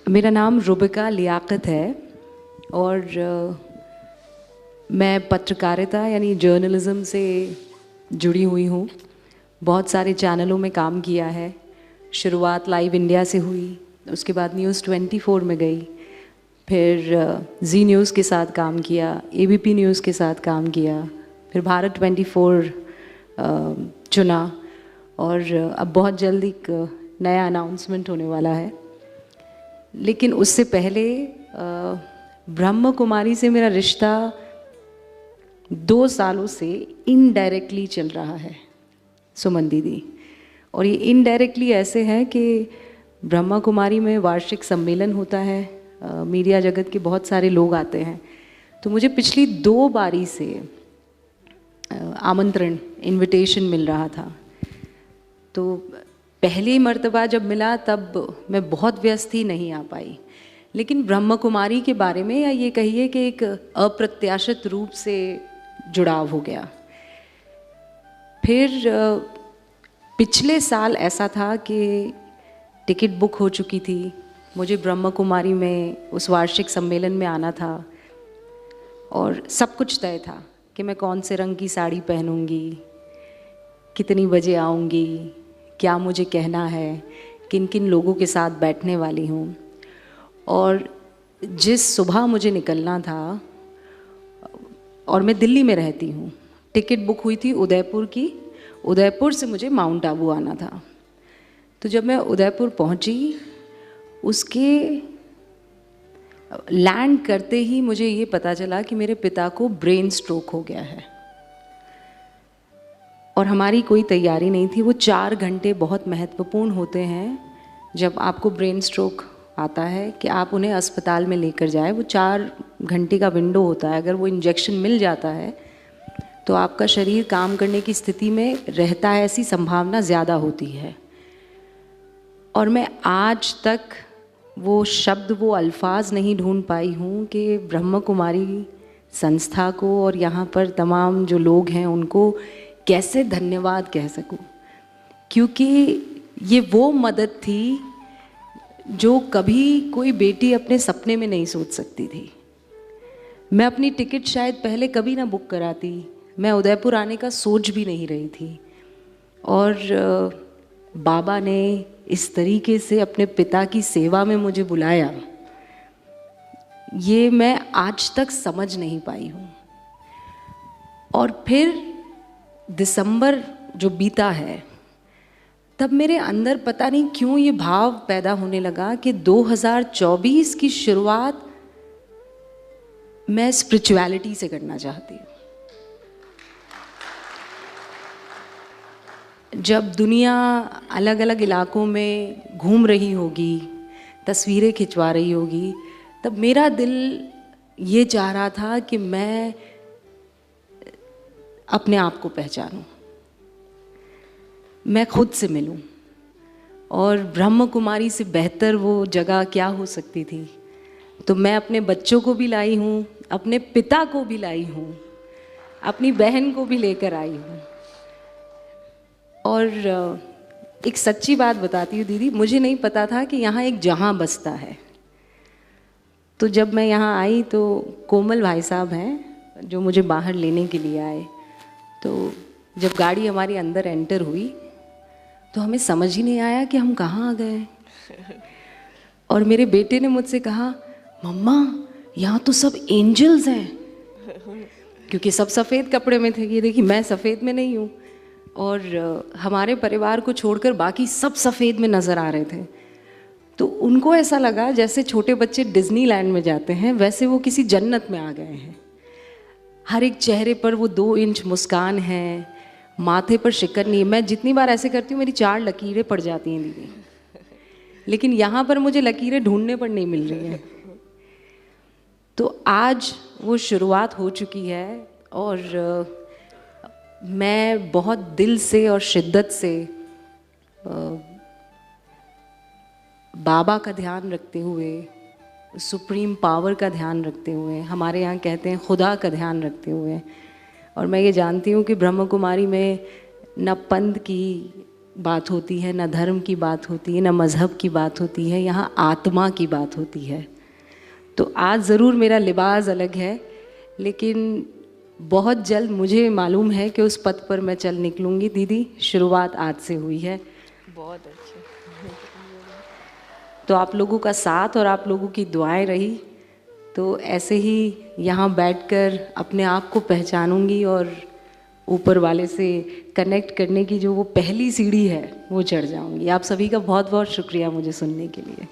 मेरा नाम रुबिका लियाकत है और मैं पत्रकारिता यानी जर्नलिज़म से जुड़ी हुई हूँ। बहुत सारे चैनलों में काम किया है। शुरुआत लाइव इंडिया से हुई, उसके बाद न्यूज़ 24 में गई, फिर जी न्यूज़ के साथ काम किया, एबीपी न्यूज़ के साथ काम किया, फिर भारत 24 चुना और अब बहुत जल्द एक नया अनाउंसमेंट होने वाला है। लेकिन उससे पहले ब्रह्म कुमारी से मेरा रिश्ता 2 सालों से इनडायरेक्टली चल रहा है, सुमन दीदी। और ये इनडायरेक्टली ऐसे है कि ब्रह्म कुमारी में वार्षिक सम्मेलन होता है, मीडिया जगत के बहुत सारे लोग आते हैं। तो मुझे पिछली 2 बारी से आमंत्रण, इनविटेशन मिल रहा था। तो पहली मर्तबा जब मिला तब मैं बहुत व्यस्त थी, नहीं आ पाई। लेकिन ब्रह्म कुमारी के बारे में, या ये कहिए कि एक अप्रत्याशित रूप से जुड़ाव हो गया। फिर पिछले साल ऐसा था कि टिकट बुक हो चुकी थी, मुझे ब्रह्म कुमारी में उस वार्षिक सम्मेलन में आना था और सब कुछ तय था कि मैं कौन से रंग की साड़ी पहनूंगी, कितनी बजे आऊंगी, क्या मुझे कहना है, किन किन लोगों के साथ बैठने वाली हूँ। और जिस सुबह मुझे निकलना था, और मैं दिल्ली में रहती हूँ, टिकट बुक हुई थी उदयपुर की, उदयपुर से मुझे माउंट आबू आना था। तो जब मैं उदयपुर पहुँची, उसके लैंड करते ही मुझे ये पता चला कि मेरे पिता को ब्रेन स्ट्रोक हो गया है और हमारी कोई तैयारी नहीं थी। वो 4 घंटे बहुत महत्वपूर्ण होते हैं जब आपको ब्रेन स्ट्रोक आता है कि आप उन्हें अस्पताल में लेकर जाए। वो 4 घंटे का विंडो होता है, अगर वो इंजेक्शन मिल जाता है तो आपका शरीर काम करने की स्थिति में रहता है, ऐसी संभावना ज़्यादा होती है। और मैं आज तक वो शब्द, वो अल्फाज नहीं ढूंढ पाई हूँ कि ब्रह्म कुमारी संस्था को और यहाँ पर तमाम जो लोग हैं उनको कैसे धन्यवाद कह सकूं। क्योंकि ये वो मदद थी जो कभी कोई बेटी अपने सपने में नहीं सोच सकती थी। मैं अपनी टिकट शायद पहले कभी ना बुक कराती, मैं उदयपुर आने का सोच भी नहीं रही थी। और बाबा ने इस तरीके से अपने पिता की सेवा में मुझे बुलाया, ये मैं आज तक समझ नहीं पाई हूँ। और फिर दिसंबर जो बीता है, तब मेरे अंदर पता नहीं क्यों ये भाव पैदा होने लगा कि 2024 की शुरुआत मैं स्पिरिचुअलिटी से करना चाहती हूँ। जब दुनिया अलग अलग इलाकों में घूम रही होगी, तस्वीरें खिंचवा रही होगी, तब मेरा दिल ये चाह रहा था कि मैं अपने आप को पहचानूं, मैं खुद से मिलूं। और ब्रह्म कुमारी से बेहतर वो जगह क्या हो सकती थी। तो मैं अपने बच्चों को भी लाई हूँ, अपने पिता को भी लाई हूँ, अपनी बहन को भी लेकर आई हूँ। और एक सच्ची बात बताती हूँ दीदी, मुझे नहीं पता था कि यहाँ एक जहाँ बसता है। तो जब मैं यहाँ आई तो कोमल भाई साहब हैं जो मुझे बाहर लेने के लिए आए। तो जब गाड़ी हमारी अंदर एंटर हुई तो हमें समझ ही नहीं आया कि हम कहाँ आ गए। और मेरे बेटे ने मुझसे कहा, मम्मा यहाँ तो सब एंजल्स हैं, क्योंकि सब सफ़ेद कपड़े में थे। ये देखिए, मैं सफ़ेद में नहीं हूँ और हमारे परिवार को छोड़कर बाकी सब सफ़ेद में नज़र आ रहे थे। तो उनको ऐसा लगा जैसे छोटे बच्चे डिज्नीलैंड में जाते हैं, वैसे वो किसी जन्नत में आ गए हैं। हर एक चेहरे पर वो 2 इंच मुस्कान है, माथे पर शिकन नहीं है। मैं जितनी बार ऐसे करती हूँ मेरी 4 लकीरें पड़ जाती हैं दीदी, लेकिन यहाँ पर मुझे लकीरें ढूंढने पर नहीं मिल रही हैं। तो आज वो शुरुआत हो चुकी है और मैं बहुत दिल से और शिद्दत से बाबा का ध्यान रखते हुए, सुप्रीम पावर का ध्यान रखते हुए, हमारे यहाँ कहते हैं खुदा का ध्यान रखते हुए, और मैं ये जानती हूँ कि ब्रह्म कुमारी में न पंथ की, बात होती है, ना धर्म की बात होती है, ना मज़हब की बात होती है, यहाँ आत्मा की बात होती है। तो आज ज़रूर मेरा लिबास अलग है, लेकिन बहुत जल्द मुझे मालूम है कि उस पथ पर मैं चल निकलूँगी दीदी। शुरुआत आज से हुई है। बहुत अच्छे। तो आप लोगों का साथ और आप लोगों की दुआएं रही, तो ऐसे ही यहाँ बैठकर अपने आप को पहचानूंगी और ऊपर वाले से कनेक्ट करने की जो वो पहली सीढ़ी है वो चढ़ जाऊंगी। आप सभी का बहुत बहुत शुक्रिया मुझे सुनने के लिए।